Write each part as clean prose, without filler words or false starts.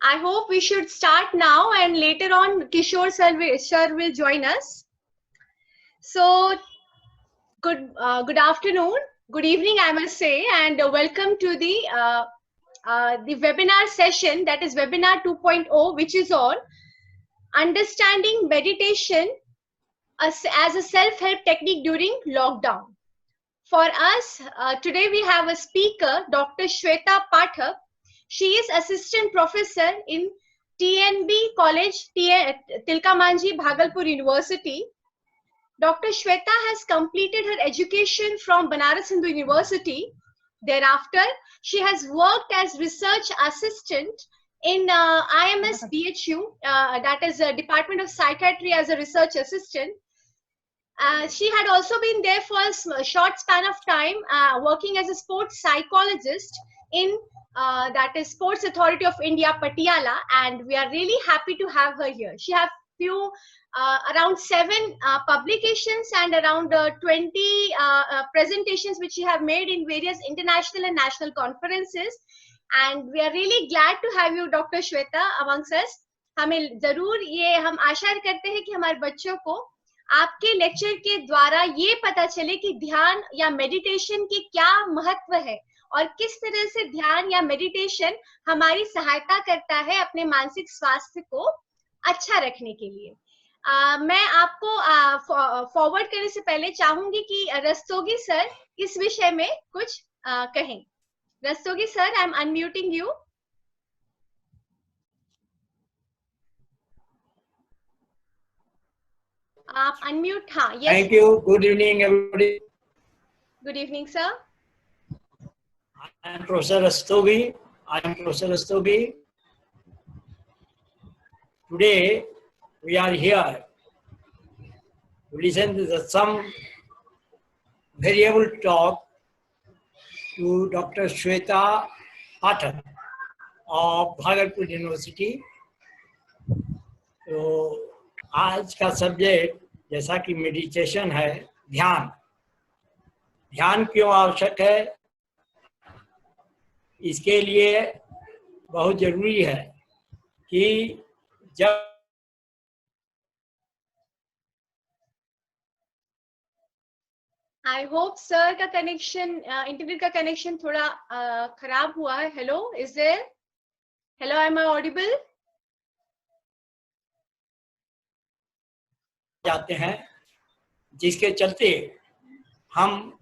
I hope we should start now, and later on Kishore sir will join us. So good afternoon, good evening I must say, and welcome to the webinar session, that is webinar 2.0, which is on understanding meditation as a self-help technique during lockdown. For us, today we have a speaker, Dr. Shweta Pathak. She is assistant professor in TNB College, Tilka Manjhi, Bhagalpur University. Dr. Shweta has completed her education from Banaras Hindu University. Thereafter, she has worked as research assistant in IMS BHU, that is a Department of Psychiatry, as a research assistant. She had also been there for a short span of time, working as a sports psychologist in that is Sports Authority of India, Patiala, and we are really happy to have her here. She has around 7 publications and around 20 presentations which she have made in various international and national conferences, and we are really glad to have you, Dr. Shweta, amongst us. हमें जरूर ये हम आशा करते हैं कि हमारे बच्चों को आपके लेक्चर के द्वारा ये पता चले कि ध्यान या मेडिटेशन के क्या महत्व है और किस तरह से ध्यान या मेडिटेशन हमारी सहायता करता है अपने मानसिक स्वास्थ्य को अच्छा रखने के लिए। मैं आपको फॉरवर्ड करने से पहले चाहूंगी कि रस्तोगी सर इस विषय में कुछ कहें। Rastogi sir, I am unmuting you. आप अनम्यूट। हाँ, yes. Thank you. Good evening everybody. Good evening sir. I am Professor Rastogi. Today we are here to listen to some variable talk to Dr. Shweta Pathak of Bhagalpur University. तो आज का subject जैसा कि meditation है, ध्यान क्यों आवश्यक है, इसके लिए बहुत जरूरी है कि जब आई होप सर का कनेक्शन, इंटरनेट का कनेक्शन थोड़ा खराब हुआ है। Hello, is there? Hello, am I audible? जाते हैं जिसके चलते हम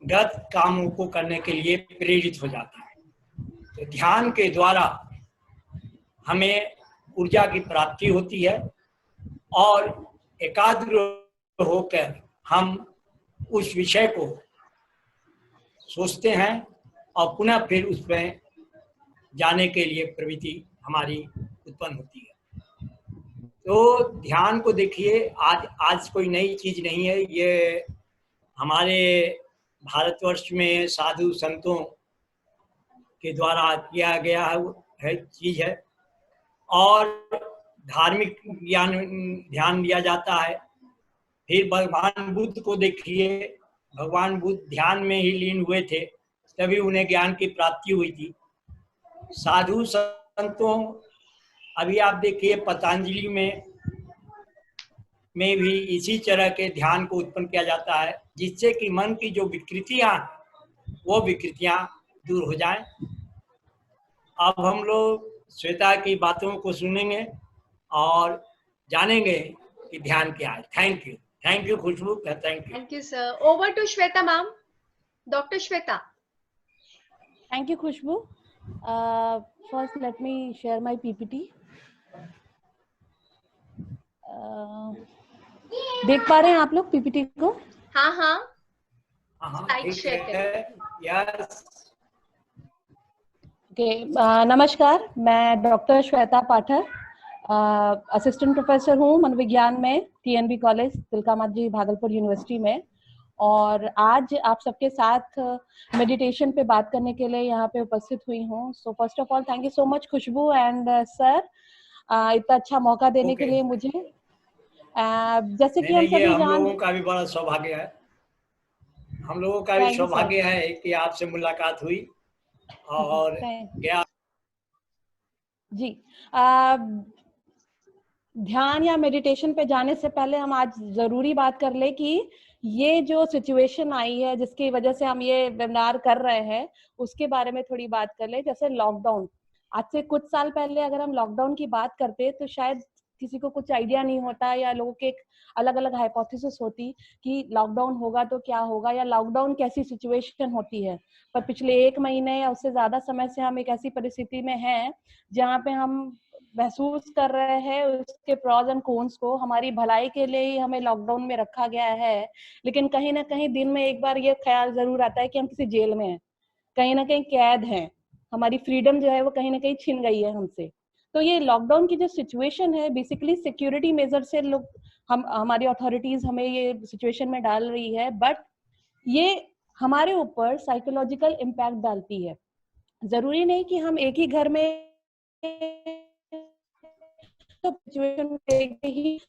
गलत कामों को करने के लिए प्रेरित हो जाते हैं। तो ध्यान के द्वारा हमें ऊर्जा की प्राप्ति होती है और एकाग्र होकर हम उस विषय को सोचते हैं और पुनः फिर उसमें जाने के लिए प्रवृत्ति हमारी उत्पन्न होती है। तो ध्यान को देखिए, आज कोई नई चीज नहीं है, ये हमारे भारतवर्ष में साधु संतों के द्वारा किया गया है चीज है, और धार्मिक ध्यान दिया जाता है। फिर भगवान बुद्ध को देखिए, भगवान बुद्ध ध्यान में ही लीन हुए थे, तभी उन्हें ज्ञान की प्राप्ति हुई थी। साधु संतों, अभी आप देखिए पतंजलि में भी इसी तरह के ध्यान को उत्पन्न किया जाता है, जिससे कि मन की जो विकृतियां, वो विकृतियां दूर हो जाएं। अब हम लोग श्वेता की बातों को सुनेंगे और जानेंगे कि ध्यान क्या है। Thank you Khushboo. Thank you sir. Over to Shweta ma'am. Doctor Shweta. Thank you Khushboo. First let me share my PPT. देख पा रहे हैं आप लोग पीपीटी को? हाँ हाँ, यस। नमस्कार, मैं डॉक्टर श्वेता पाठक, असिस्टेंट प्रोफेसर हूँ मनोविज्ञान में TNB college Tilka Manjhi Bhagalpur university में, और आज आप सबके साथ मेडिटेशन पे बात करने के लिए यहाँ पे उपस्थित हुई हूँ। So first of all thank you so much Khushboo and sir, इतना अच्छा मौका देने के लिए मुझे। जैसे कि हम सभी हम लोगों का भी बड़ा सौभाग्य है, हम लोगों का भी सौभाग्य है कि आपसे मुलाकात हुई और जी, ध्यान या मेडिटेशन पे जाने से पहले हम आज जरूरी बात कर ले कि ये जो सिचुएशन आई है जिसकी वजह से हम ये वेबिनार कर रहे हैं उसके बारे में थोड़ी बात कर ले। जैसे लॉकडाउन, आज से कुछ साल पहले अगर हम लॉकडाउन की बात करते तो शायद किसी को कुछ आइडिया नहीं होता, या लोगों के एक अलग अलग हाइपोथेसिस होती कि लॉकडाउन होगा तो क्या होगा, या लॉकडाउन कैसी सिचुएशन होती है। पर पिछले 1 महीने या उससे ज्यादा समय से हम एक ऐसी परिस्थिति में हैं जहाँ पे हम महसूस कर रहे हैं उसके प्रॉज एंड कॉन्स को। हमारी भलाई के लिए ही हमें लॉकडाउन में रखा गया है, लेकिन कहीं ना कहीं दिन में एक बार ये ख्याल जरूर आता है कि हम किसी जेल में हैं, कहीं ना कहीं कैद हैं, हमारी फ्रीडम जो है वो कहीं ना कहीं छिन गई है हमसे। तो ये लॉकडाउन की जो सिचुएशन है बेसिकली सिक्योरिटी मेजर से लोग हमारी अथॉरिटीज हमें ये सिचुएशन में डाल रही है, बट ये हमारे ऊपर साइकोलॉजिकल इम्पैक्ट डालती है। जरूरी नहीं कि हम एक ही घर में तो सिचुएशन ही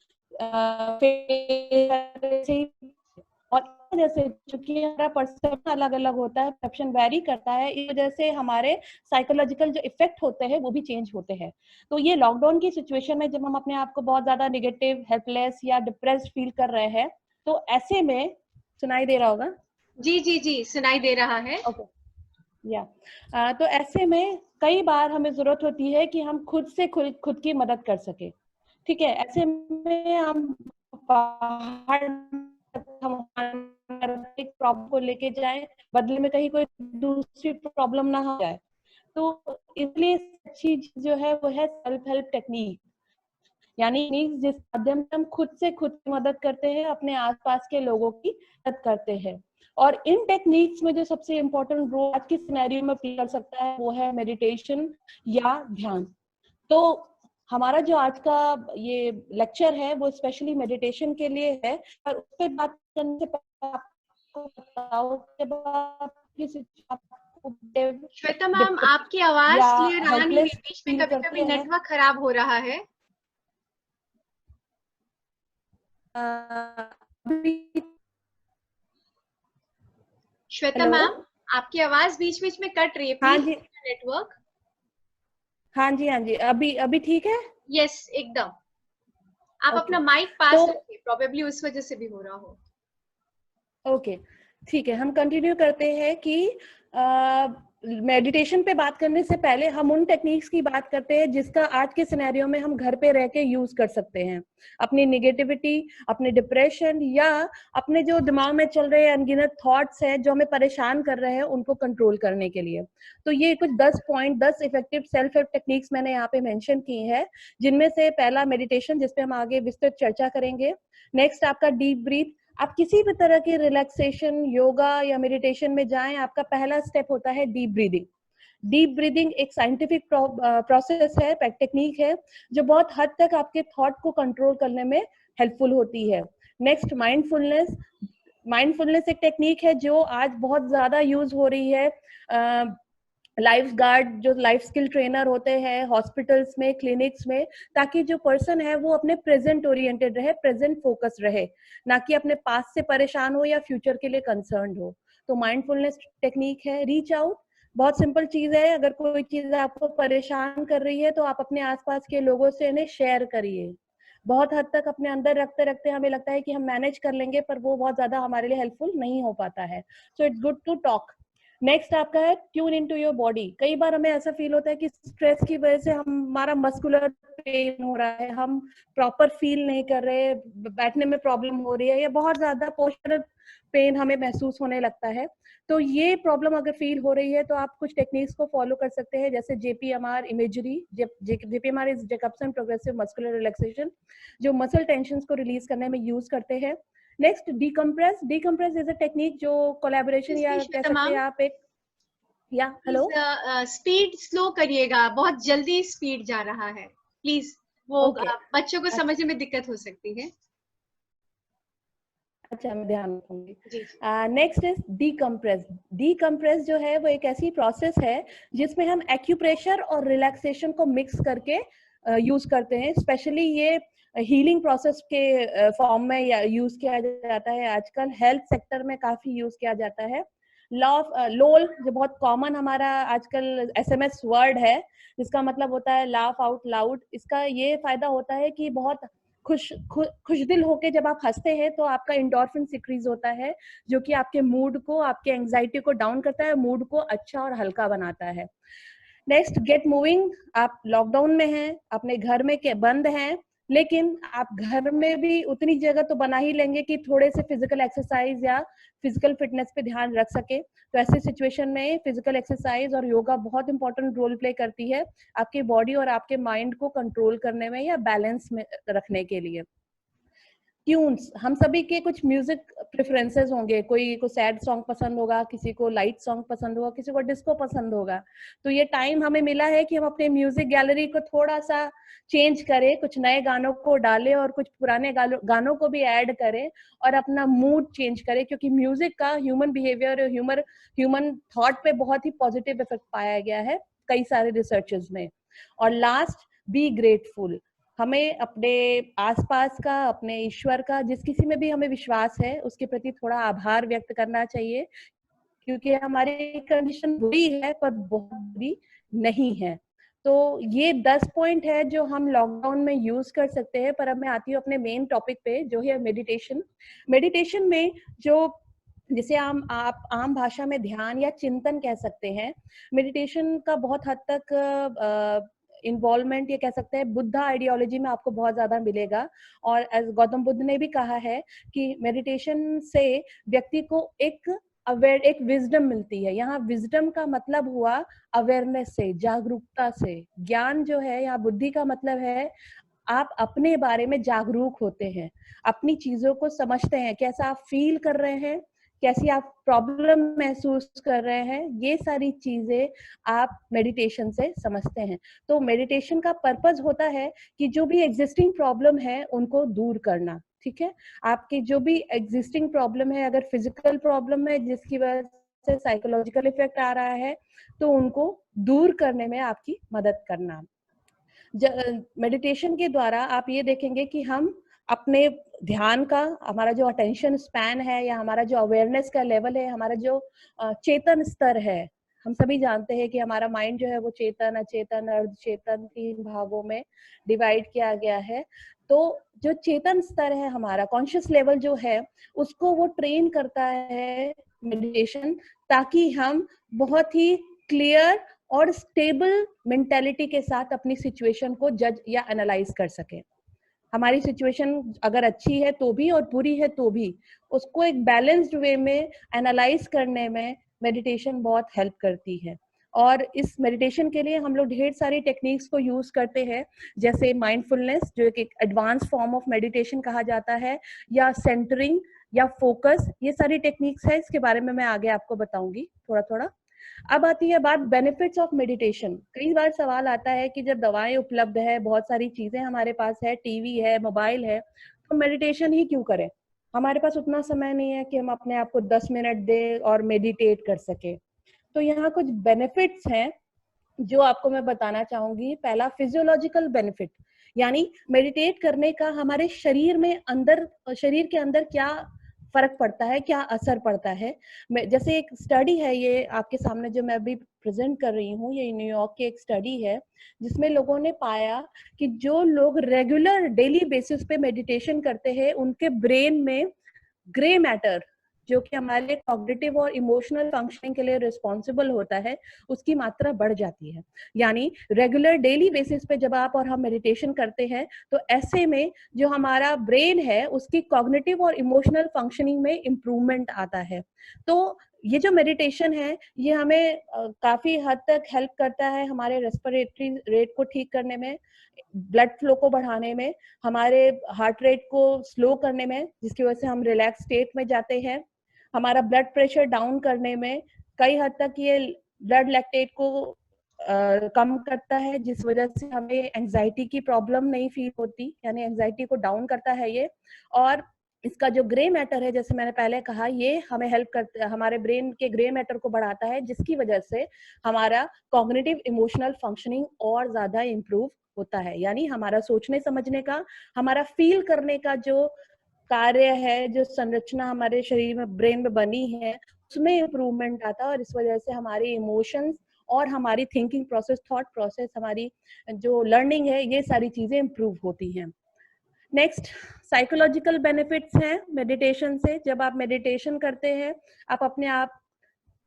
और जैसे चूंकि हमारा परसेप्शन अलग अलग होता है, परसेप्शन वेरी करता है, इस वजह से हमारे साइकोलॉजिकल जो इफेक्ट होते हैं वो भी चेंज होते हैं। तो ये लॉकडाउन की सिचुएशन में जब हम अपने आप को बहुत ज्यादा नेगेटिव, हेल्पलेस या डिप्रेस्ड फील कर रहे हैं, तो ऐसे में सुनाई दे रहा होगा? जी जी जी, सुनाई दे रहा है। ओके, या तो ऐसे में कई बार हमें जरूरत होती है कि हम खुद से खुद की मदद कर सके। ठीक है, ऐसे में हम पहाड़ एक प्रॉब्लम को लेके जाएं, बदले में कहीं कोई दूसरी प्रॉब्लम ना हो जाए। तो इसलिए अच्छी चीज जो है वो है सेल्फ हेल्प टेक्निक, यानी जिस माध्यम से हम खुद से खुद की मदद करते हैं, अपने आसपास के लोगों की मदद करते हैं। और इन टेक्निक्स में जो सबसे इम्पोर्टेंट रोल आज के सिनेरियो में प्ले कर सकता है वो है मेडिटेशन या ध्यान। तो हमारा जो आज का ये लेक्चर है वो स्पेशली मेडिटेशन के लिए है, और उस पर बात करने से पहले आपको बताओ श्वेता मैम, आपकी आवाज या क्लियर आ नहीं हेल्पलेस है, बीच में फील कभी करते कभी हैं। नेटवर्क खराब हो रहा है। श्वेता हेलो, मैम, आपकी आवाज बीच बीच में कट रही है, हाँ प्लीज जी, नेटवर्क। हाँ जी, हाँ जी, अभी अभी ठीक है? यस, एकदम। आप ओके, अपना माइक पास तो रखिए, प्रोबेबली उस वजह से भी हो रहा हो। ओके, ठीक है, हम कंटिन्यू करते हैं कि मेडिटेशन पे बात करने से पहले हम उन टेक्निक्स की बात करते हैं जिसका आज के सिनेरियो में हम घर पे रह के यूज कर सकते हैं अपनी नेगेटिविटी, अपने डिप्रेशन या अपने जो दिमाग में चल रहे अनगिनत थॉट्स हैं जो हमें परेशान कर रहे हैं उनको कंट्रोल करने के लिए। तो ये कुछ 10 इफेक्टिव सेल्फ हेल्प टेक्निक्स मैंने यहाँ पे मेंशन की है, जिनमें से पहला मेडिटेशन, जिसपे हम आगे विस्तृत चर्चा करेंगे। नेक्स्ट आपका डीप ब्रीथ। आप किसी भी तरह के रिलैक्सेशन, योगा या मेडिटेशन में जाएं, आपका पहला स्टेप होता है डीप ब्रीदिंग। डीप ब्रीदिंग एक साइंटिफिक प्रोसेस है, टेक्निक है, जो बहुत हद तक आपके थॉट को कंट्रोल करने में हेल्पफुल होती है। Next mindfulness. माइंडफुलनेस एक टेक्निक है जो आज बहुत ज्यादा यूज हो रही है। लाइफ गार्ड, जो लाइफ स्किल ट्रेनर होते हैं हॉस्पिटल्स में, क्लिनिक्स में, ताकि जो पर्सन है वो अपने प्रेजेंट ओरिएंटेड रहे, प्रेजेंट फोकस रहे, ना कि अपने पास्ट से परेशान हो या फ्यूचर के लिए कंसर्न हो। तो माइंडफुलनेस टेक्निक है। रीच आउट, बहुत सिंपल चीज है। अगर कोई चीज आपको परेशान कर रही है तो आप अपने आसपास के लोगों से इन्हें शेयर करिए। बहुत हद तक अपने अंदर रखते रखते हमें लगता है कि हम मैनेज कर लेंगे, पर वो बहुत ज्यादा हमारे लिए हेल्पफुल नहीं हो पाता है। So it's good to talk. Next आपका है tune in to your body. कई बार हमें ऐसा फील होता है कि स्ट्रेस की वजह से हमारा मस्कुलर पेन हो रहा है, हम प्रॉपर फील नहीं कर रहे, बैठने में प्रॉब्लम हो रही है, या बहुत ज्यादा पोस्चरल पेन हमें महसूस होने लगता है। तो ये प्रॉब्लम अगर फील हो रही है तो आप कुछ टेक्निक्स को फॉलो कर सकते हैं, जैसे JPMR imagery. JPMR is Jacobson progressive muscular relaxation, जो मसल टेंशन को रिलीज करने में यूज करते हैं। नेक्स्ट डीकम्प्रेस। डीकम्प्रेस इज अ टेक्निक जो कोलैबोरेशन या कह सकते हैं आप एक, या हेलो, स्पीड स्लो करिएगा, बहुत जल्दी स्पीड जा रहा है प्लीज, वो ओके, बच्चों को समझने में दिक्कत हो सकती है। अच्छा, मैं ध्यान रखूंगी। जी। Next is डीकम्प्रेस। डीकम्प्रेस जो है वो एक ऐसी प्रोसेस है जिसमें हम एक्यूप्रेशर और रिलैक्सेशन को मिक्स करके यूज करते हैं। स्पेशली ये हीलिंग प्रोसेस के फॉर्म में यूज किया जाता है, आजकल हेल्थ सेक्टर में काफी यूज किया जाता है। लोल जो बहुत कॉमन हमारा आजकल SMS वर्ड है, जिसका मतलब होता है लाफ आउट लाउड। इसका ये फायदा होता है कि बहुत खुश दिल होके जब आप हंसते हैं तो आपका एंडोर्फिन सिक्रीज होता है, जो कि आपके मूड को, आपके एंजाइटी को डाउन करता है, मूड को अच्छा और हल्का बनाता है। Next, get moving. आप लॉकडाउन में हैं, अपने घर में बंद हैं, लेकिन आप घर में भी उतनी जगह तो बना ही लेंगे कि थोड़े से फिजिकल एक्सरसाइज या फिजिकल फिटनेस पे ध्यान रख सके। तो ऐसी सिचुएशन में फिजिकल एक्सरसाइज और योगा बहुत इंपॉर्टेंट रोल प्ले करती है आपकी बॉडी और आपके माइंड को कंट्रोल करने में या बैलेंस में रखने के लिए। ट्यून्स, हम सभी के कुछ म्यूजिक प्रेफरेंसेस होंगे, कोई को सैड सॉन्ग पसंद होगा, किसी को लाइट सॉन्ग पसंद होगा, किसी को डिस्को पसंद होगा। तो ये टाइम हमें मिला है कि हम अपने म्यूजिक गैलरी को थोड़ा सा चेंज करें, कुछ नए गानों को डालें और कुछ पुराने गानों को भी ऐड करें और अपना मूड चेंज करें, क्योंकि म्यूजिक का ह्यूमन बिहेवियर और ह्यूमन थॉट पे बहुत ही पॉजिटिव इफेक्ट पाया गया है कई सारे रिसर्चेस में। और लास्ट, बी ग्रेटफुल। हमें अपने आसपास का, अपने ईश्वर का, जिस किसी में भी हमें विश्वास है, उसके प्रति थोड़ा आभार व्यक्त करना चाहिए, क्योंकि हमारी कंडीशन बुरी है पर बहुत बुरी नहीं है। तो ये 10 पॉइंट है जो हम लॉकडाउन में यूज कर सकते हैं। पर अब मैं आती हूँ अपने मेन टॉपिक पे, जो है मेडिटेशन। मेडिटेशन में जो, जिसे आप आम भाषा में ध्यान या चिंतन कह सकते हैं, मेडिटेशन का बहुत हद तक इन्वॉल्वमेंट ये कह सकते हैं बुद्धा आइडियोलॉजी में आपको बहुत ज्यादा मिलेगा। और एज गौतम बुद्ध ने भी कहा है कि मेडिटेशन से व्यक्ति को एक विजडम मिलती है। यहाँ विजडम का मतलब हुआ अवेयरनेस से, जागरूकता से। ज्ञान जो है यहाँ बुद्धि का मतलब है आप अपने बारे में जागरूक होते हैं, अपनी चीजों को समझते हैं, कैसा आप फील कर रहे हैं, कैसी आप प्रॉब्लम महसूस कर रहे हैं, ये सारी चीजें आप मेडिटेशन से समझते हैं। तो मेडिटेशन का पर्पस होता है कि जो भी एग्जिस्टिंग प्रॉब्लम है उनको दूर करना। ठीक है, आपकी जो भी एग्जिस्टिंग प्रॉब्लम है, अगर फिजिकल प्रॉब्लम है जिसकी वजह से साइकोलॉजिकल इफेक्ट आ रहा है, तो उनको दूर करने में आपकी मदद करना। मेडिटेशन के द्वारा आप ये देखेंगे कि हम अपने ध्यान का, हमारा जो अटेंशन स्पैन है या हमारा जो अवेयरनेस का लेवल है, हमारा जो चेतन स्तर है, हम सभी जानते हैं कि हमारा माइंड जो है वो चेतन, अचेतन, अर्धचेतन 3 भागों में डिवाइड किया गया है। तो जो चेतन स्तर है, हमारा कॉन्शियस लेवल जो है, उसको वो ट्रेन करता है मेडिटेशन, ताकि हम बहुत ही क्लियर और स्टेबल मेंटालिटी के साथ अपनी सिचुएशन को जज या एनालाइज कर सके। हमारी सिचुएशन अगर अच्छी है तो भी और बुरी है तो भी, उसको एक बैलेंस्ड वे में एनालाइज करने में मेडिटेशन बहुत हेल्प करती है। और इस मेडिटेशन के लिए हम लोग ढेर सारी टेक्निक्स को यूज करते हैं, जैसे माइंडफुलनेस, जो एक एडवांस फॉर्म ऑफ मेडिटेशन कहा जाता है, या सेंटरिंग या फोकस। ये सारी टेक्निक्स है, इसके बारे में मैं आगे आपको बताऊंगी थोड़ा थोड़ा। अब आती है बात बेनिफिट्स ऑफ मेडिटेशन। कई बार सवाल आता है कि जब दवाएं उपलब्ध है, बहुत सारी चीजें हमारे पास है, टीवी है, मोबाइल है, तो मेडिटेशन ही क्यों करें? हमारे पास उतना समय नहीं है कि हम अपने आप को 10 मिनट दे और मेडिटेट कर सके। तो यहाँ कुछ बेनिफिट्स हैं जो आपको मैं बताना चाहूंगी। पहला, फिजियोलॉजिकल बेनिफिट, यानी मेडिटेट करने का हमारे शरीर के अंदर क्या फर्क पड़ता है, क्या असर पड़ता है। जैसे एक स्टडी है, ये आपके सामने जो मैं अभी प्रेजेंट कर रही हूँ, ये न्यूयॉर्क की एक स्टडी है, जिसमें लोगों ने पाया कि जो लोग रेगुलर डेली बेसिस पे मेडिटेशन करते हैं, उनके ब्रेन में ग्रे मैटर, जो कि हमारे कॉग्निटिव और इमोशनल फंक्शनिंग के लिए रिस्पॉन्सिबल होता है, उसकी मात्रा बढ़ जाती है। यानी रेगुलर डेली बेसिस पे जब आप और हम मेडिटेशन करते हैं, तो ऐसे में जो हमारा ब्रेन है उसकी कॉग्निटिव और इमोशनल फंक्शनिंग में इम्प्रूवमेंट आता है। तो ये जो मेडिटेशन है, ये हमें काफी हद तक हेल्प करता है हमारे रेस्पिरेटरी रेट को ठीक करने में, ब्लड फ्लो को बढ़ाने में, हमारे हार्ट रेट को स्लो करने में, जिसकी वजह से हम रिलैक्स स्टेट में जाते हैं, हमारा ब्लड प्रेशर डाउन करने में। कई हद तक ये ब्लड लैक्टेट को कम करता है, जिस वजह से हमें एंजाइटी की प्रॉब्लम नहीं फील होती, यानी एंजाइटी को डाउन करता है ये। और इसका जो ग्रे मैटर है, जैसे मैंने पहले कहा, ये हमें हेल्प करता है, हमारे ब्रेन के ग्रे मैटर को बढ़ाता है, जिसकी वजह से हमारा कॉग्निटिव इमोशनल फंक्शनिंग और ज्यादा इम्प्रूव होता है। यानी हमारा सोचने समझने का, हमारा फील करने का जो कार्य है, जो संरचना हमारे शरीर में, ब्रेन में बनी है, उसमें इम्प्रूवमेंट आता है और इस वजह से हमारे इमोशंस और हमारी थिंकिंग प्रोसेस, थॉट प्रोसेस, हमारी जो लर्निंग है, ये सारी चीजें इम्प्रूव होती हैं। नेक्स्ट, साइकोलॉजिकल बेनिफिट्स हैं मेडिटेशन से। जब आप मेडिटेशन करते हैं, आप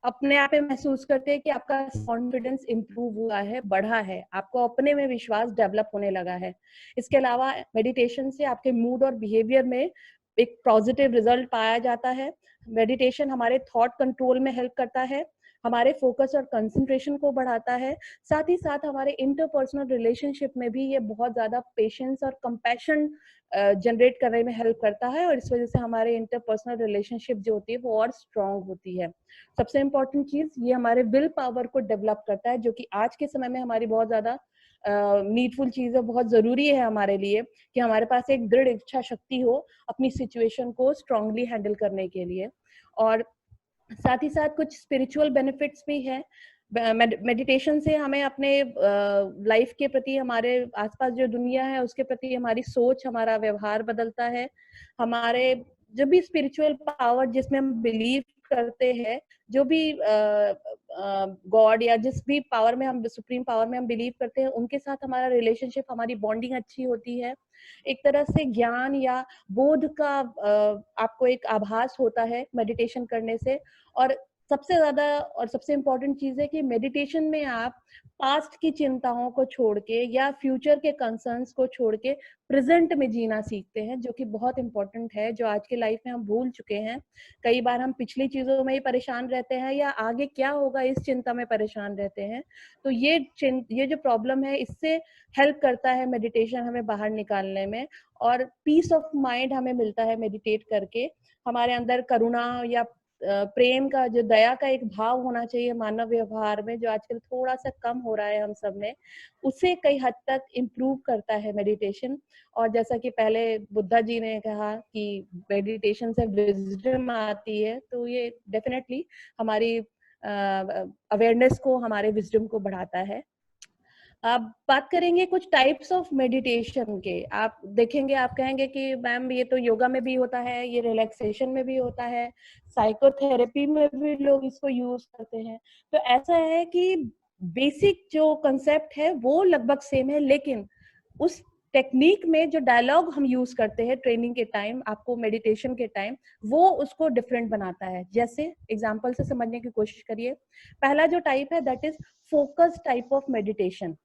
अपने आप में महसूस करते हैं कि आपका कॉन्फिडेंस इंप्रूव हुआ है, बढ़ा है, आपको अपने में विश्वास डेवलप होने लगा है। इसके अलावा मेडिटेशन से आपके मूड और बिहेवियर में एक पॉजिटिव रिजल्ट पाया जाता है। मेडिटेशन हमारे थॉट कंट्रोल में हेल्प करता है, हमारे फोकस और कंसंट्रेशन को बढ़ाता है। साथ ही साथ हमारे इंटरपर्सनल रिलेशनशिप में भी ये बहुत ज्यादा पेशेंस और कंपैशन जनरेट करने में हेल्प करता है और इस वजह से हमारे इंटरपर्सनल रिलेशनशिप जो होती है वो और स्ट्रांग होती है। सबसे इम्पोर्टेंट चीज, ये हमारे विल पावर को डेवलप करता है, जो कि आज के समय में हमारी बहुत ज्यादा नीडफुल चीज है, बहुत जरूरी है हमारे लिए कि हमारे पास एक दृढ़ इच्छा शक्ति हो अपनी सिचुएशन को स्ट्रांगली हैंडल करने के लिए। और साथ ही साथ कुछ स्पिरिचुअल बेनिफिट्स भी हैं। मेडिटेशन से हमें अपने लाइफ के प्रति, हमारे आसपास जो दुनिया है उसके प्रति हमारी सोच, हमारा व्यवहार बदलता है। हमारे जो भी स्पिरिचुअल पावर जिसमें हम बिलीव करते हैं, जो भी गॉड या जिस भी पावर में हम, सुप्रीम पावर में हम बिलीव करते हैं, उनके साथ हमारा रिलेशनशिप, हमारी बॉन्डिंग अच्छी होती है। एक तरह से ज्ञान या बोध का आपको एक आभास होता है मेडिटेशन करने से। और सबसे ज्यादा और सबसे इम्पोर्टेंट चीज है कि मेडिटेशन में आप पास्ट की चिंताओं को छोड़ के या फ्यूचर के कंसर्न्स को छोड़ के प्रेजेंट में जीना सीखते हैं, जो कि बहुत इंपॉर्टेंट है, जो आज के लाइफ में हम भूल चुके हैं। कई बार हम पिछली चीजों में ही परेशान रहते हैं या आगे क्या होगा इस चिंता में परेशान रहते हैं। तो ये जो प्रॉब्लम है, इससे हेल्प करता है मेडिटेशन हमें बाहर निकालने में, और पीस ऑफ माइंड हमें मिलता है मेडिटेट करके। हमारे अंदर करुणा या प्रेम का, जो दया का एक भाव होना चाहिए मानव व्यवहार में, जो आजकल थोड़ा सा कम हो रहा है हम सब में, उसे कई हद तक इम्प्रूव करता है मेडिटेशन। और जैसा कि पहले बुद्धा जी ने कहा कि मेडिटेशन से विजडम आती है, तो ये डेफिनेटली हमारी अवेयरनेस को, हमारे विजडम को बढ़ाता है। अब बात करेंगे कुछ टाइप्स ऑफ मेडिटेशन के। आप देखेंगे, आप कहेंगे कि मैम ये तो योगा में भी होता है, ये रिलैक्सेशन में भी होता है, साइकोथेरेपी में भी लोग इसको यूज करते हैं। तो ऐसा है कि बेसिक जो कंसेप्ट है वो लगभग सेम है, लेकिन उस टेक्निक में जो डायलॉग हम यूज करते हैं ट्रेनिंग के टाइम, आपको मेडिटेशन के टाइम, वो उसको डिफरेंट बनाता है। जैसे एग्जांपल से समझने की कोशिश करिए। पहला जो टाइप है that is focused type of meditation.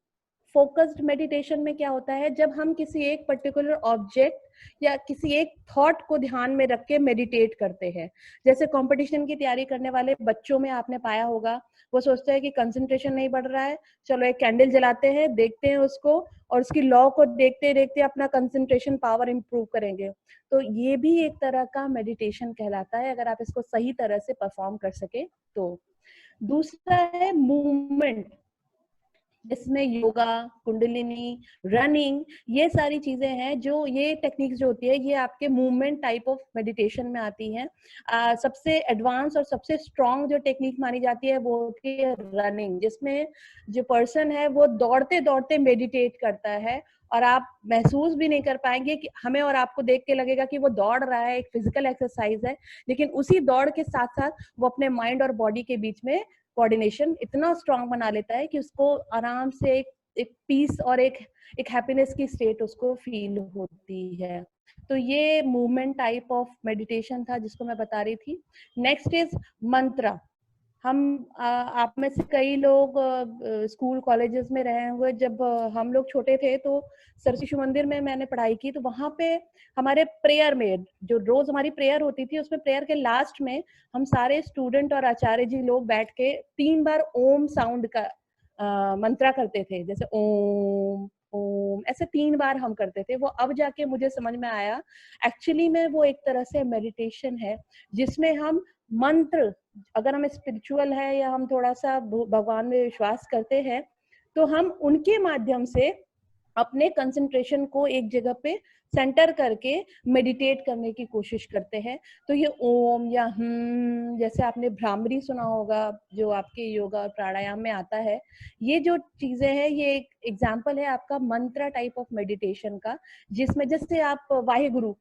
Focused meditation में क्या होता है, जब हम किसी एक पर्टिकुलर ऑब्जेक्ट या किसी एक थॉट को ध्यान में रख के मेडिटेट करते हैं। जैसे कंपटीशन की तैयारी करने वाले बच्चों में आपने पाया होगा, वो सोचते हैं कि कंसंट्रेशन नहीं बढ़ रहा है, चलो एक कैंडल जलाते हैं, देखते हैं उसको, और उसकी लॉ को देखते देखते अपना कंसंट्रेशन पावर इंप्रूव करेंगे। तो ये भी एक तरह का मेडिटेशन कहलाता है, अगर आप इसको सही तरह से परफॉर्म कर सके तो। दूसरा है मूवमेंट, इसमें योगा, कुंडलिनी, रनिंग, ये सारी चीजें हैं, जो ये टेक्निक्स जो होती है ये आपके मूवमेंट टाइप ऑफ मेडिटेशन में आती हैं। सबसे एडवांस और सबसे स्ट्रॉन्ग जो टेक्निक मानी जाती है वो होती है रनिंग, जिसमें जो पर्सन है वो दौड़ते दौड़ते मेडिटेट करता है, और आप महसूस भी नहीं कर पाएंगे कि हमें और आपको देख के लगेगा कि वो दौड़ रहा है, एक फिजिकल एक्सरसाइज है, लेकिन उसी दौड़ के साथ साथ वो अपने माइंड और बॉडी के बीच में कोऑर्डिनेशन इतना स्ट्रांग बना लेता है कि उसको आराम से एक पीस और एक हैप्पीनेस की स्टेट उसको फील होती है। तो ये मूवमेंट टाइप ऑफ मेडिटेशन था जिसको मैं बता रही थी। नेक्स्ट इज मंत्रा। हम आप में से कई लोग स्कूल कॉलेजेस में रहे हुए, जब हम लोग छोटे थे तो सरस्वती शिशु मंदिर में मैंने पढ़ाई की, तो वहां पे हमारे प्रेयर में, जो रोज हमारी प्रेयर होती थी, उसमें प्रेयर के लास्ट में हम सारे स्टूडेंट और आचार्य जी लोग बैठ के 3 बार ओम साउंड का मंत्रा करते थे। जैसे ओम ओम, ऐसे 3 बार हम करते थे। वो अब जाके मुझे समझ में आया, एक्चुअली में वो एक तरह से मेडिटेशन है, जिसमें हम मंत्र, अगर हम स्पिरिचुअल है या हम थोड़ा सा भगवान में विश्वास करते हैं, तो हम उनके माध्यम से अपने कंसंट्रेशन को एक जगह पे सेंटर करके मेडिटेट करने की कोशिश करते हैं। तो ये ओम या जैसे आपने भ्रामरी सुना होगा, जो आपके योगा और प्राणायाम में आता है, ये जो चीजें हैं ये एक एग्जाम्पल है आपका मंत्रा टाइप ऑफ मेडिटेशन का, जिसमें जैसे आप वाहेगुरु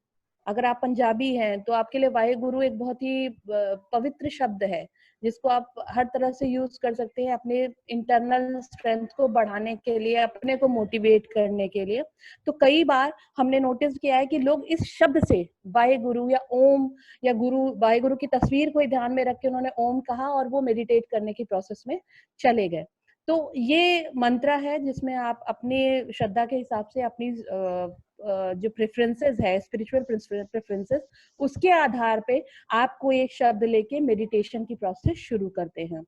अगर आप पंजाबी हैं तो आपके लिए वाहेगुरु एक बहुत ही पवित्र शब्द है, जिसको आप हर तरह से यूज कर सकते हैं अपने इंटरनल स्ट्रेंथ को बढ़ाने के लिए, अपने को मोटिवेट करने के लिए। तो कई बार हमने नोटिस किया है कि लोग इस शब्द से वाहेगुरु या ओम या गुरु, वाहेगुरु की तस्वीर को ध्यान में रख के उन्होंने ओम कहा और वो मेडिटेट करने की प्रोसेस में चले गए। तो ये मंत्र है जिसमें आप अपनी श्रद्धा के हिसाब से अपनी जो प्रेफरेंसेस है, स्पिरिचुअल प्रेफरेंसेस, उसके आधार पे आप कोई एक शब्द लेके मेडिटेशन की प्रोसेस शुरू करते हैं।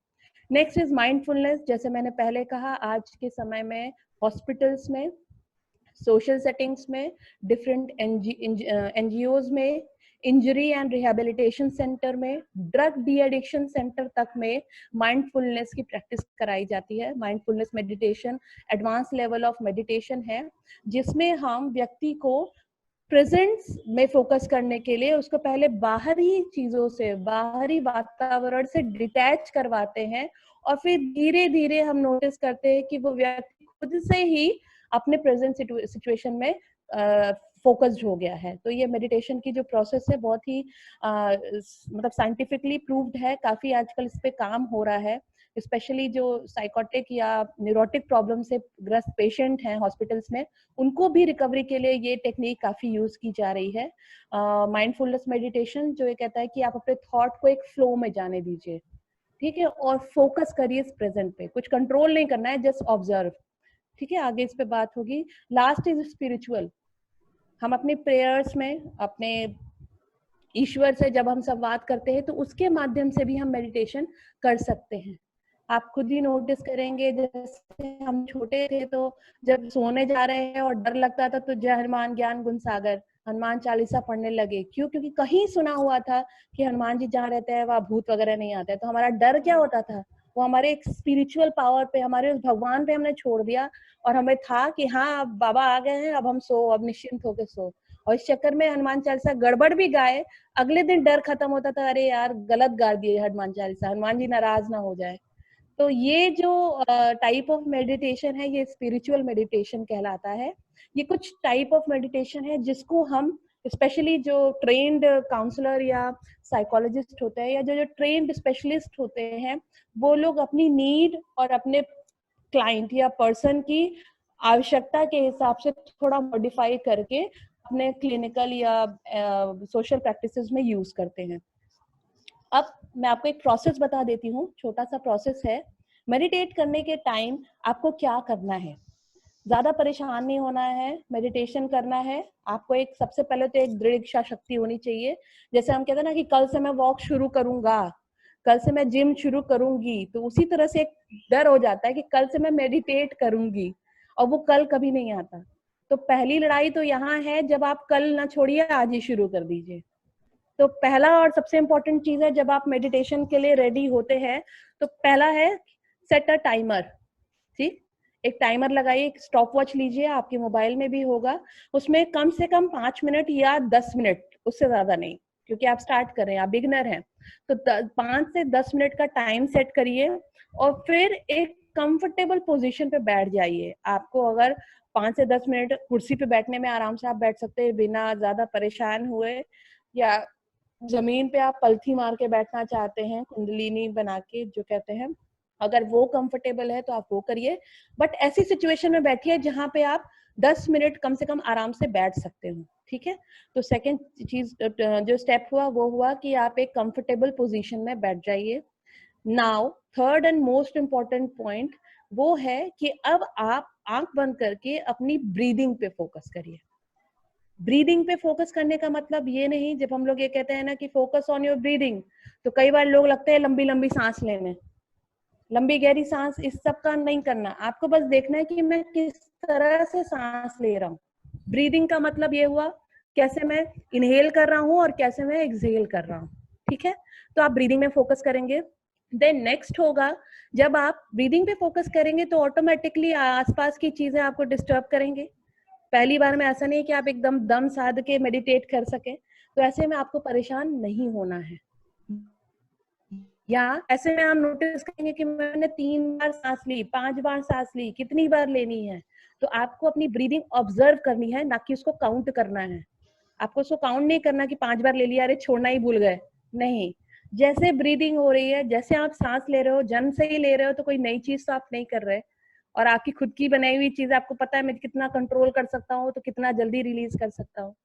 Next is mindfulness. जैसे मैंने पहले कहा, आज के समय में हॉस्पिटल्स में, सोशल सेटिंग्स में, डिफरेंट एनजीओज में, इंजरी एंड रिहेबिलिटेशन सेंटर में, ड्रग डी एडिक्शन सेंटर तक में माइंडफुलनेस की प्रैक्टिस कराई जाती है। Mindfulness meditation advance level of meditation है, जिसमें हम व्यक्ति को प्रेजेंट में फोकस करने के लिए उसको पहले बाहरी चीजों से, बाहरी वातावरण से डिटैच करवाते हैं, और फिर धीरे धीरे हम नोटिस करते हैं कि वो व्यक्ति खुद से ही अपने प्रेजेंट सिचुएशन में फोकस्ड हो गया है। तो ये मेडिटेशन की जो प्रोसेस है बहुत ही मतलब साइंटिफिकली प्रूव्ड है। काफी आजकल इस पे काम हो रहा है, स्पेशली जो साइकोटिक या न्यूरोटिक प्रॉब्लम से ग्रस्त पेशेंट हैं हॉस्पिटल्स में, उनको भी रिकवरी के लिए ये टेक्निक काफी यूज की जा रही है। माइंडफुलनेस मेडिटेशन जो ये कहता है कि आप अपने थॉट को एक फ्लो में जाने दीजिए, ठीक है, और फोकस करिए इस प्रेजेंट पे, कुछ कंट्रोल नहीं करना है, जस्ट ऑब्जर्व, ठीक है। आगे इस पे बात होगी। Last is spiritual. हम अपने प्रेयर्स में अपने ईश्वर से जब हम संवाद करते हैं तो उसके माध्यम से भी हम मेडिटेशन कर सकते हैं। आप खुद ही नोटिस करेंगे, जैसे हम छोटे थे तो जब सोने जा रहे हैं और डर लगता था तो जय हनुमान ज्ञान गुण सागर, हनुमान चालीसा पढ़ने लगे। क्यों? क्योंकि कहीं सुना हुआ था कि हनुमान जी जहाँ रहते हैं वहाँ भूत वगैरह नहीं आते। तो हमारा डर क्या होता था, वो हमारे एक स्पिरिचुअल पावर पे, हमारे उस भगवान पे हमने छोड़ दिया, और हमें था कि हाँ अब बाबा आ गए हैं, अब हम सो, अब निश्चिंत होके सो। और इस चक्कर में हनुमान चालीसा गड़बड़ भी गाए, अगले दिन डर खत्म होता था, अरे यार गलत गा दिए हनुमान चालीसा, हनुमान जी नाराज ना हो जाए। तो ये जो टाइप ऑफ मेडिटेशन है ये स्पिरिचुअल मेडिटेशन कहलाता है। ये कुछ टाइप ऑफ मेडिटेशन है जिसको हम स्पेशली जो ट्रेन्ड काउंसलर या साइकोलॉजिस्ट होते हैं या जो ट्रेन्ड स्पेशलिस्ट होते हैं, वो लोग अपनी नीड और अपने क्लाइंट या पर्सन की आवश्यकता के हिसाब से थोड़ा मॉडिफाई करके अपने क्लिनिकल या सोशल प्रैक्टिसेस में यूज करते हैं। अब मैं आपको एक प्रोसेस बता देती हूँ, छोटा सा प्रोसेस है। मेडिटेट करने के टाइम आपको क्या करना है, ज्यादा परेशान नहीं होना है, मेडिटेशन करना है आपको। एक सबसे पहले तो एक दृढ़ इच्छा शक्ति होनी चाहिए। जैसे हम कहते हैं ना कि कल से मैं वॉक शुरू करूंगा, कल से मैं जिम शुरू करूंगी, तो उसी तरह से एक डर हो जाता है कि कल से मैं मेडिटेट करूंगी, और वो कल कभी नहीं आता। तो पहली लड़ाई तो यहाँ है, जब आप कल ना छोड़िए, आज ही शुरू कर दीजिए। तो पहला और सबसे इम्पोर्टेंट चीज है, जब आप मेडिटेशन के लिए रेडी होते हैं तो पहला है सेट अ टाइमर। ठीक, एक टाइमर लगाइए, एक स्टॉप वॉच लीजिए, आपके मोबाइल में भी होगा, उसमें कम से कम 5 मिनट या 10 मिनट, उससे ज्यादा नहीं, क्योंकि आप स्टार्ट कर रहे हैं, आप बिगनर हैं। तो 5 से 10 मिनट का टाइम सेट करिए और फिर एक कंफर्टेबल पोजीशन पे बैठ जाइए। आपको अगर 5 से 10 मिनट कुर्सी पे बैठने में आराम से आप बैठ सकते हैं बिना ज्यादा परेशान हुए, या जमीन पे आप पलथी मार के बैठना चाहते हैं, कुंडलिनी बना के जो कहते हैं, अगर वो कंफर्टेबल है तो आप वो करिए। बट ऐसी सिचुएशन में बैठिए जहां पे आप 10 मिनट कम से कम आराम से बैठ सकते हो, ठीक है। तो सेकंड चीज जो स्टेप हुआ वो हुआ कि आप एक कंफर्टेबल पोजीशन में बैठ जाइए। Now third and most important point वो है कि अब आप आंख बंद करके अपनी ब्रीदिंग पे फोकस करिए। ब्रीदिंग पे फोकस करने का मतलब ये नहीं, जब हम लोग ये कहते हैं ना कि फोकस ऑन योर ब्रीदिंग, तो कई बार लोग लगते हैं लंबी लंबी सांस लेने, लंबी गहरी सांस, इस सब का नहीं करना। आपको बस देखना है कि मैं किस तरह से सांस ले रहा हूँ। ब्रीदिंग का मतलब ये हुआ कैसे मैं इनहेल कर रहा हूँ और कैसे मैं एक्सहेल कर रहा हूँ, ठीक है। तो आप ब्रीदिंग में फोकस करेंगे। देन नेक्स्ट होगा, जब आप ब्रीदिंग पे फोकस करेंगे तो ऑटोमेटिकली आसपास की चीजें आपको डिस्टर्ब करेंगे। पहली बार में ऐसा नहीं कि आप एकदम दम साध के मेडिटेट कर सके, तो ऐसे में आपको परेशान नहीं होना है। या ऐसे में आप नोटिस करेंगे कि मैंने 3 बार सांस ली, 5 बार सांस ली, कितनी बार लेनी है। तो आपको अपनी ब्रीदिंग ऑब्जर्व करनी है, ना कि उसको काउंट करना है। आपको उसको काउंट नहीं करना कि 5 बार ले लिया, अरे छोड़ना ही भूल गए, नहीं। जैसे ब्रीदिंग हो रही है, जैसे आप सांस ले रहे हो, जन्म से ही ले रहे हो, तो कोई नई चीज तो आप नहीं कर रहे, और आपकी खुद की बनाई हुई चीज आपको पता है मैं कितना कंट्रोल कर सकता हूँ, तो कितना जल्दी रिलीज कर सकता हूँ।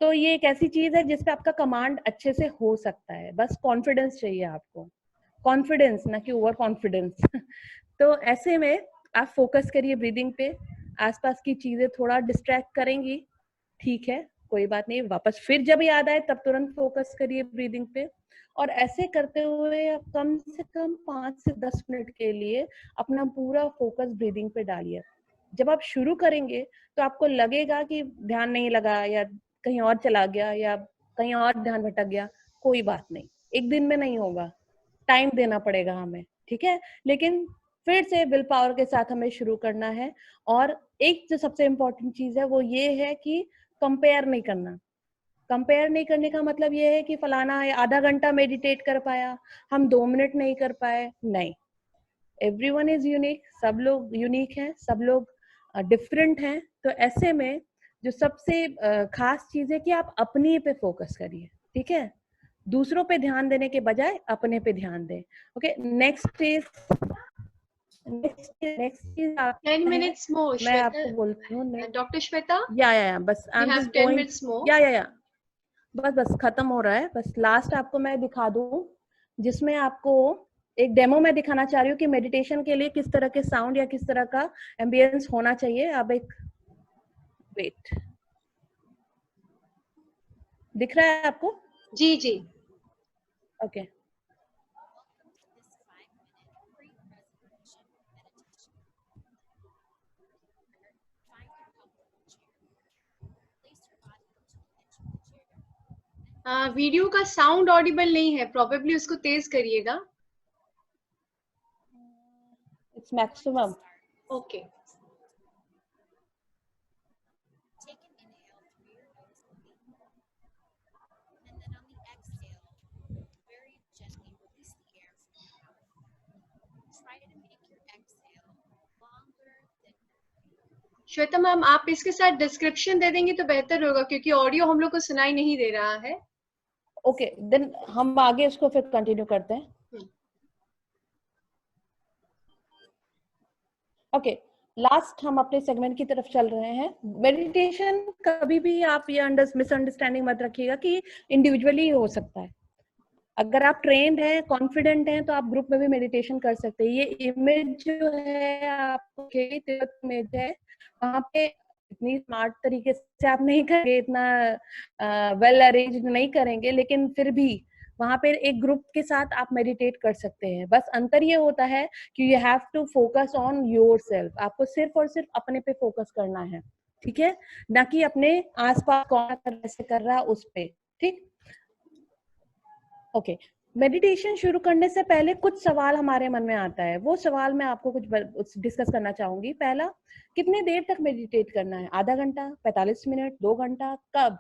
तो ये एक ऐसी चीज है जिसपे आपका कमांड अच्छे से हो सकता है, बस कॉन्फिडेंस चाहिए आपको, कॉन्फिडेंस, ना कि ओवर कॉन्फिडेंस। तो ऐसे में आप फोकस करिए ब्रीदिंग पे, आसपास की चीजें थोड़ा डिस्ट्रैक्ट करेंगी, ठीक है, कोई बात नहीं, वापस फिर जब याद आए तब तुरंत फोकस करिए ब्रीदिंग पे। और ऐसे करते हुए आप कम से कम 5 से 10 मिनट के लिए अपना पूरा फोकस ब्रीदिंग पे डालिए। जब आप शुरू करेंगे तो आपको लगेगा कि ध्यान नहीं लगा, या कहीं और चला गया, या कहीं और ध्यान भटक गया, कोई बात नहीं, एक दिन में नहीं होगा, टाइम देना पड़ेगा हमें, ठीक है, लेकिन फिर से विल पावर के साथ हमें शुरू करना है। और एक जो सबसे इम्पोर्टेंट चीज है वो ये है कि कंपेयर नहीं करना। कंपेयर नहीं करने का मतलब ये है कि फलाना आधा घंटा मेडिटेट कर पाया, हम 2 मिनट नहीं कर पाए, नहीं। एवरीवन इज यूनिक, सब लोग यूनिक हैं, सब लोग डिफरेंट हैं। तो ऐसे में जो सबसे खास चीज है कि आप अपने पे फोकस करिए, ठीक है, दूसरों पे ध्यान देने के बजाय अपने पे ध्यान दें। ओके, नेक्स्ट इज 10 है, minutes more, मैं Shweta. आपको बोलती हूँ Dr. Shweta, या बस I we am have just 10 going, minutes more. या बस खत्म हो रहा है, बस लास्ट आपको मैं दिखा दूं, जिसमें आपको एक डेमो में दिखाना चाह रही हूँ कि मेडिटेशन के लिए किस तरह के साउंड या किस तरह का एम्बियंस होना चाहिए। अब एक वेट, दिख रहा है आपको? जी जी। ओके, वीडियो का साउंड ऑडिबल नहीं है, प्रोबेबली उसको तेज करिएगा। Its maximum. Okay. Shweta ma'am, आप इसके साथ डिस्क्रिप्शन दे देंगे तो बेहतर होगा, क्योंकि ऑडियो हम लोग को सुनाई नहीं दे रहा है। ओके, देन हम आगे इसको फिर कंटिन्यू करते हैं। ओके, लास्ट हम अपने सेगमेंट की तरफ चल रहे हैं। मेडिटेशन कभी भी आप ये मिसअंडरस्टैंडिंग मत रखिएगा कि इंडिविजुअली हो सकता है। अगर आप ट्रेंड हैं, कॉन्फिडेंट हैं, तो आप ग्रुप में भी मेडिटेशन कर सकते हैं। ये इमेज जो है आपके इमेज है, वहां पे इतनी स्मार्ट तरीके से आप नहीं करेंगे, इतना वेल अरेंज नहीं करेंगे, लेकिन फिर भी वहां पे एक ग्रुप के साथ आप मेडिटेट कर सकते हैं। बस अंतर ये होता है कि you have to focus on yourself, आपको सिर्फ और सिर्फ अपने पे फोकस करना है, ठीक है, ना कि अपने आसपास कौन कैसे कर रहा है उस पे, ठीक। ओके, मेडिटेशन शुरू करने से पहले कुछ सवाल हमारे मन में आता है, वो सवाल मैं आपको कुछ डिस्कस करना चाहूंगी। पहला, कितने देर तक मेडिटेट करना है? आधा घंटा, 45 मिनट, 2 घंटा, कब?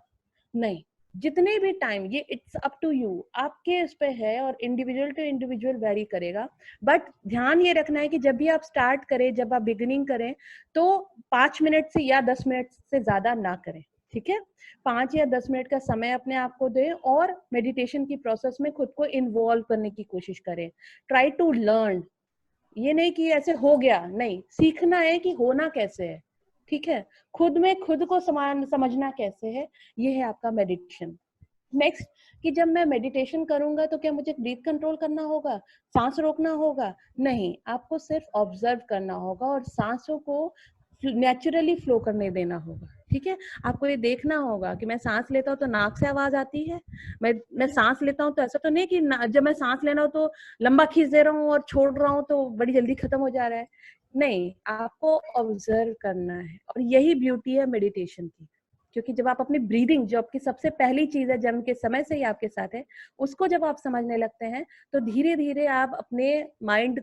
नहीं, जितने भी टाइम, ये इट्स अप टू यू, आपके उस पे है, और इंडिविजुअल टू इंडिविजुअल वेरी करेगा। बट ध्यान ये रखना है कि जब भी आप स्टार्ट करें, जब आप बिगिनिंग करें, तो 5 मिनट से या 10 मिनट से ज्यादा ना करें, ठीक है। 5 या 10 मिनट का समय अपने आप को दें, और मेडिटेशन की प्रोसेस में खुद को इन्वॉल्व करने की कोशिश करें। ट्राई टू लर्न, ये नहीं कि ऐसे हो गया, नहीं, सीखना है कि होना कैसे है, ठीक है, खुद में खुद को समझना कैसे है, ये है आपका मेडिटेशन। नेक्स्ट, कि जब मैं मेडिटेशन करूंगा तो क्या मुझे ब्रीथ कंट्रोल करना होगा, सांस रोकना होगा? नहीं, आपको सिर्फ ऑब्जर्व करना होगा और सांसों को नेचुरली फ्लो करने देना होगा, ठीक है। आपको ये देखना होगा कि मैं सांस लेता हूँ तो नाक से आवाज आती है, मैं सांस लेता हूँ तो ऐसा तो नहीं कि जब मैं सांस लेना हो तो लंबा खींच दे रहा हूँ और छोड़ रहा हूँ तो बड़ी जल्दी खत्म हो जा रहा है। नहीं, आपको ऑब्जर्व करना है, और यही ब्यूटी है मेडिटेशन की। क्योंकि जब आप अपनी ब्रीदिंग, जो आपकी सबसे पहली चीज है, जन्म के समय से ही आपके साथ है, उसको जब आप समझने लगते हैं, तो धीरे धीरे आप अपने माइंड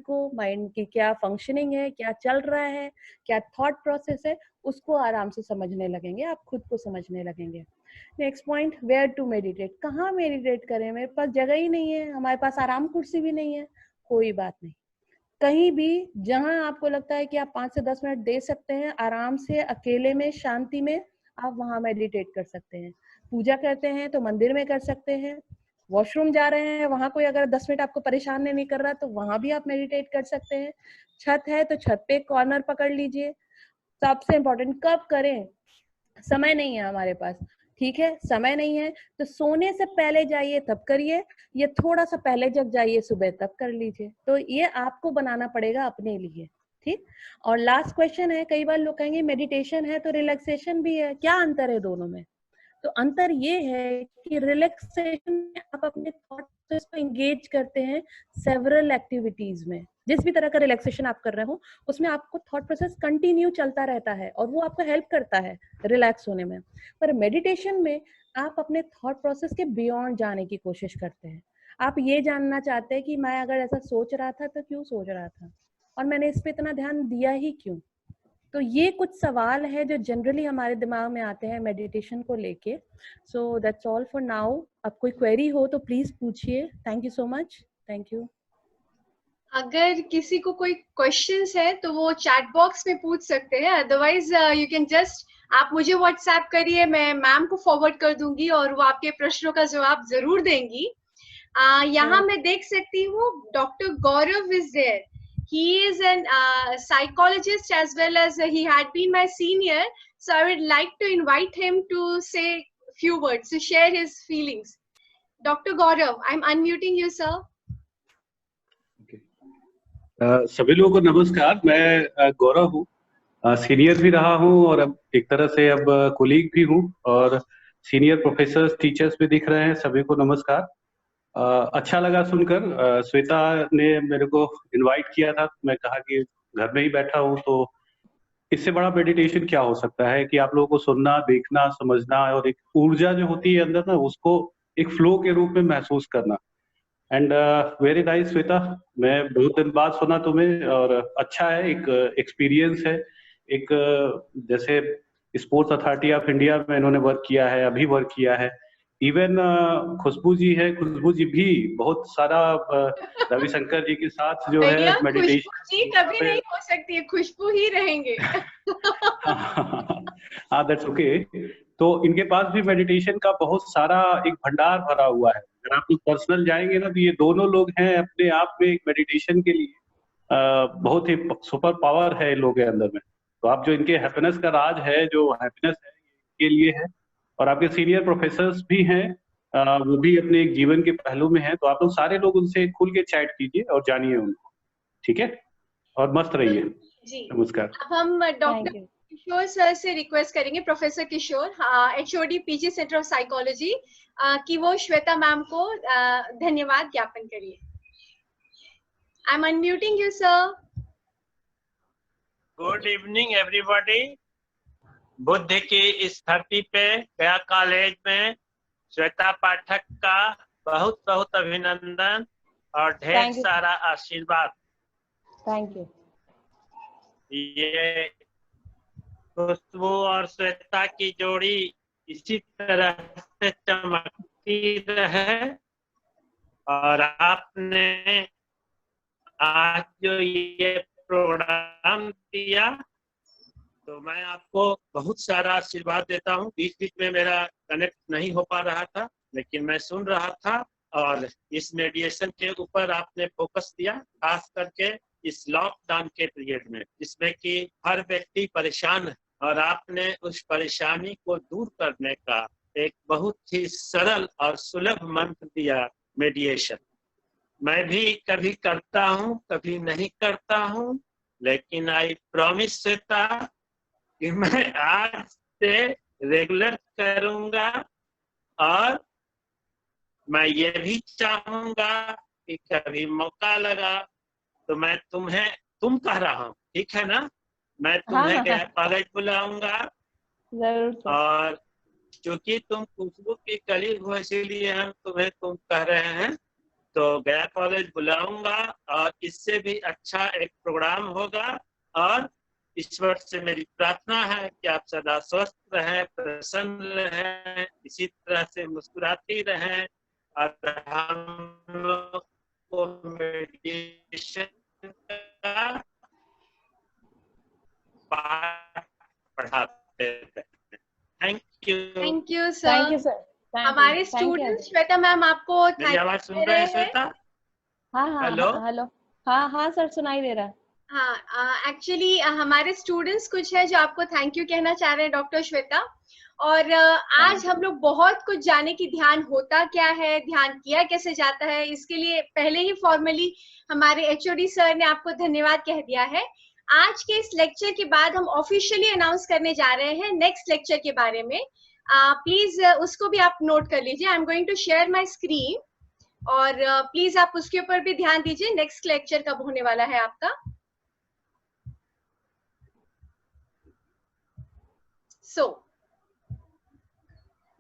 की क्या फंक्शनिंग है, क्या चल रहा है, क्या थॉट प्रोसेस है, उसको आराम से समझने लगेंगे, आप खुद को समझने लगेंगे। Next point, where to meditate, कहाँ मेडिटेट करें? मेरे पास जगह ही नहीं है, हमारे पास आराम कुर्सी भी नहीं है, कोई बात नहीं, कहीं भी जहां आपको लगता है कि आप 5 से 10 मिनट दे सकते हैं आराम से, अकेले में, शांति में, आप वहां मेडिटेट कर सकते हैं। पूजा करते हैं तो मंदिर में कर सकते हैं, वॉशरूम जा रहे हैं वहां कोई अगर 10 मिनट आपको परेशान नहीं कर रहा तो वहां भी आप मेडिटेट कर सकते हैं, छत है तो छत पे कॉर्नर पकड़ लीजिए। सबसे इम्पोर्टेंट कब करें, समय नहीं है हमारे पास, ठीक है, समय नहीं है तो सोने से पहले जाइए तब करिए, या थोड़ा सा पहले जग जाइए सुबह तब कर लीजिए। तो ये आपको बनाना पड़ेगा अपने लिए, ठीक। और लास्ट क्वेश्चन है, कई बार लोग कहेंगे मेडिटेशन है तो रिलैक्सेशन भी है, क्या अंतर है दोनों में? तो अंतर ये है कि रिलैक्सेशन में आप अपने थॉट प्रोसेस को एंगेज करते हैं सेवरल एक्टिविटीज में, जिस भी तरह का रिलैक्सेशन आप कर रहे हो उसमें आपको थॉट प्रोसेस कंटिन्यू चलता रहता है और वो आपको हेल्प करता है रिलैक्स होने में। पर मेडिटेशन में आप अपने थॉट प्रोसेस के बियॉन्ड जाने की कोशिश करते हैं। आप ये जानना चाहते हैं कि मैं अगर ऐसा सोच रहा था तो क्यों सोच रहा था, और मैंने इस पे इतना ध्यान दिया ही क्यों। तो ये कुछ सवाल है जो जनरली हमारे दिमाग में आते हैं मेडिटेशन को लेके। So that's all for now. अब कोई क्वेरी हो तो प्लीज पूछिए। Thank you so much. Thank you. अगर किसी को कोई क्वेश्चंस है तो वो चैट बॉक्स में पूछ सकते हैं, अदरवाइज यू कैन जस्ट आप मुझे व्हाट्सएप करिए, मैं मैम को फॉरवर्ड कर दूंगी और वो आपके प्रश्नों का जवाब जरूर देंगी। यहाँ मैं देख सकती हूँ doctor Gaurav is there. He is an psychologist as well as he had been my senior. So I would like to invite him to say few words, to share his feelings. Dr. Gaurav, I'm unmuting you, sir. सभी लोगों को नमस्कार। मैं गौरव हूँ, senior भी रहा हूँ और अब एक तरह से अब कोलीग भी हूँ, और सीनियर प्रोफेसर्स टीचर्स भी दिख रहे हैं। सभी को नमस्कार। अच्छा लगा सुनकर, श्वेता ने मेरे को इनवाइट किया था, मैं कहा कि घर में ही बैठा हूँ तो इससे बड़ा मेडिटेशन क्या हो सकता है कि आप लोगों को सुनना, देखना, समझना और एक ऊर्जा जो होती है अंदर ना, उसको एक फ्लो के रूप में महसूस करना। एंड वेरी नाइस श्वेता, मैं बहुत दिन बाद सुना तुम्हें और अच्छा है, एक एक्सपीरियंस है। एक जैसे स्पोर्ट्स अथॉरिटी ऑफ इंडिया में इन्होंने वर्क किया है, अभी वर्क किया है। इवन खुशबू जी है, खुशबू जी भी बहुत सारा रविशंकर जी के साथ जो है भैया खुशबू मेडिटेशन जी कभी नहीं हो सकती है, खुशबू ही रहेंगे। हाँ दैट्स ओके। तो इनके पास भी मेडिटेशन का बहुत सारा एक भंडार भरा हुआ है। अगर आप लोग पर्सनल जाएंगे ना तो ये दोनों लोग हैं अपने आप में एक मेडिटेशन के लिए बहुत ही सुपर पावर है इन लोगों के अंदर में। तो आप जो इनके हैप्पीनेस का राज है, जो हैप्पीनेस है के लिए है, और आपके सीनियर प्रोफेसर्स भी हैं, वो भी अपने एक जीवन के पहलू में हैं। तो आप लोग सारे लोग उनसे खुल के चैट कीजिए और जानिए उनको, ठीक है, और मस्त रहिए। जी नमस्कार। अब हम डॉक्टर किशोर सर से रिक्वेस्ट करेंगे, professor Kishore, HOD PG centre of psychology, कि वो श्वेता मैम को धन्यवाद ज्ञापन करिए। I am unmuting you sir. Good evening everybody. Buddha की इस धरती पे गया कॉलेज में श्वेता पाठक का बहुत बहुत अभिनंदन और ढेर सारा आशीर्वाद। Thank you. ये खुशबू और श्वेता की जोड़ी इसी तरह से चमकती रहे, और आपने आज जो ये प्रोग्राम दिया तो मैं आपको बहुत सारा आशीर्वाद देता हूँ। बीच बीच में मेरा कनेक्ट नहीं हो पा रहा था, लेकिन मैं सुन रहा था, और इस मेडिटेशन के ऊपर आपने फोकस दिया, खास करके इस लॉकडाउन के पीरियड में, जिसमें कि हर व्यक्ति परेशान है, और आपने उस परेशानी को दूर करने का एक बहुत ही सरल और सुलभ मंत्र दिया, मेडिटेशन। मैं भी कभी करता हूँ, कभी नहीं करता हूँ, लेकिन आई प्रॉमिस श्वेता कि मैं आज से रेगुलर करूंगा, और मैं ये भी चाहूंगा कि कभी मौका लगा तो मैं तुम कह रहा हूँ, ठीक है ना, मैं तुम्हें गया कॉलेज बुलाऊंगा। जरूर। और क्योंकि तुम खुशबू की कलीग हो इसीलिए हम तुम्हें तुम कह रहे हैं, तो गया कॉलेज बुलाऊंगा, और इससे भी अच्छा एक प्रोग्राम होगा। और ईश्वर से मेरी प्रार्थना है कि आप सदा स्वस्थ रहें, प्रसन्न रहें, इसी तरह से मुस्कुराती रहें, और हम लोग को मेडिटेशन का पाठ पढ़ाते रहें। Thank you. Thank you thank you sir. Sir. हमारे स्टूडेंट श्वेता मैम आपको मेरी थैंक आवाज सुन रहे हैं श्वेता? हाँ हाँ हेलो? हेलो, हाँ हाँ सर सुनाई दे रहा है। हाँ, एक्चुअली हमारे स्टूडेंट्स कुछ है जो आपको थैंक यू कहना चाह रहे हैं डॉक्टर श्वेता। और आज हम लोग बहुत कुछ जाने की ध्यान होता क्या है, ध्यान किया कैसे जाता है, इसके लिए पहले ही फॉर्मली हमारे एचओडी सर ने आपको धन्यवाद कह दिया है। आज के इस लेक्चर के बाद हम ऑफिशियली अनाउंस करने जा रहे हैं नेक्स्ट लेक्चर के बारे में। प्लीज उसको भी आप नोट कर लीजिए। I am going to share my screen और प्लीज आप उसके ऊपर भी ध्यान दीजिए, नेक्स्ट लेक्चर कब होने वाला है आपका। So,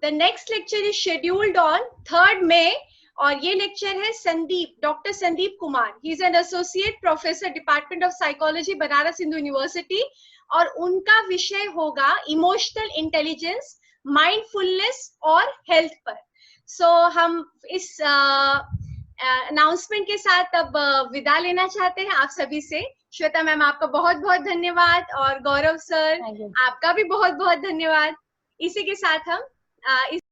the next lecture is scheduled on 3rd May और ये लेक्चर है Sandeep, doctor Sandeep Kumar. He is an associate professor department of psychology Banaras Hindu university और उनका विषय होगा इमोशनल इंटेलिजेंस, माइंडफुलनेस और हेल्थ पर। सो हम इस अनाउंसमेंट के साथ अब विदा लेना चाहते हैं आप सभी से। श्वेता मैम आपका बहुत बहुत धन्यवाद और गौरव सर आपका भी बहुत बहुत धन्यवाद। इसी के साथ हम इस